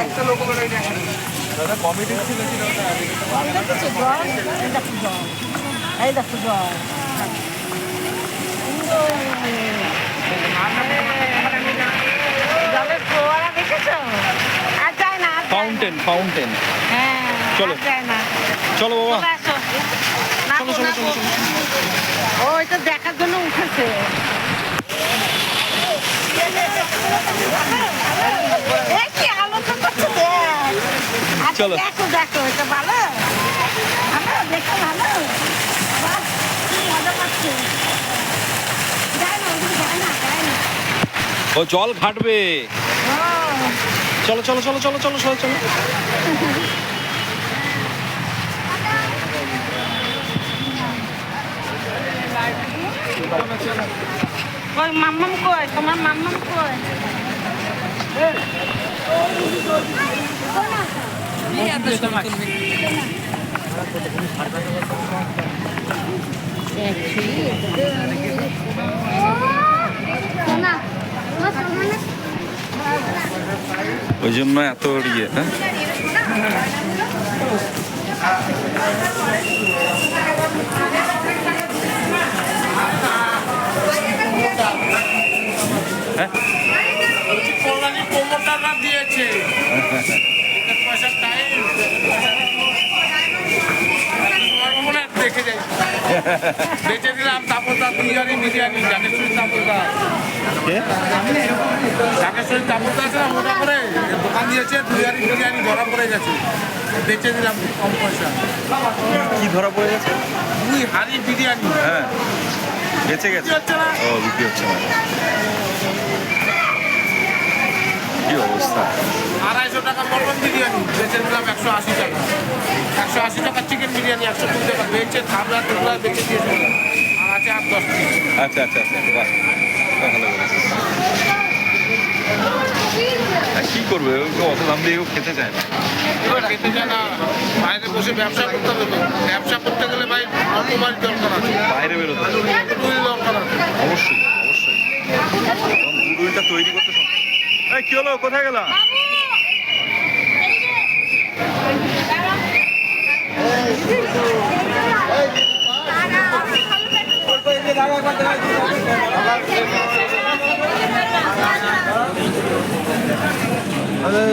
একটা লোক দাদা কমিটি ছিল এই দেখো জল জলের ফোয়ারা দেখেছো? আর যায় না, ফাউন্টেন ফাউন্টেন। হ্যাঁ চলো। যায় না। চলো বাবা, চলে আসো। চলো চলো চলো চলো। ও এটা দেখার জন্য উঠেছে। এই কি আলোচনা করছে দেখ। আচ্ছা, চলো। দেখো দেখো এটা ভালো ভালো দেখো ভালো। বাহ, কি মজা পাচ্ছে। যায় না ওদিকে যায় না যায় না। ও জল ঘাটবে। ও চলো চলো চলো চলো চলো চলো চলো। কই মাম্মাম কই? তোমার মাম্মাম কই? ওই জন্য এত ইয়ে। হ্যাঁ হ্যাঁ কল্যাণী প্রমোটাররা দিয়েছে পয়সার টাইম দেখে যাই বেঁচে দিলাম তাপলদার বিরিয়ানি বিরিয়ানি জাকেশ্বরী তাপলদার জাকেশ্বরী তাপলদার আছে না মোটা করে দোকান দিয়েছে বিরিয়ানি বিরিয়ানি ধরা পড়ে গেছে বেঁচে দিলাম কম পয়সা। কি ধরা পড়ে গেছে? দুই হাড়ি বিরিয়ানি হ্যাঁ বেঁচে গেছে। হচ্ছে না ও বিক্রি হচ্ছে না। কি অবস্থা! 250 টাকা মটন বিরিয়ানি বেঁচে দিলাম 180 টাকা 180 টাকা চিকেন বিরিয়ানি 120 টাকা বেঁচে থামলা টুকরা বেঁচে দিয়েছে আর আছে 8-10 পিস। আচ্ছা আচ্ছা আচ্ছা বাহ, ভালো বলেছিস। কি করবে, ওকে অত দাম দিয়ে কেউ খেতে চায় না। এবার খেতে চায় না, বাইরে বসে ব্যবসা করতে হবে তো। ব্যবসা করতে গেলে ভাই অটোবাড়ি দরকার আছে, বাইরে বেরোতে হবে। গুডউইল দরকার আছে। অবশ্যই অবশ্যই। গুডউইলটা তৈরি করতে এই কি হলো, কোথায় গেলাম?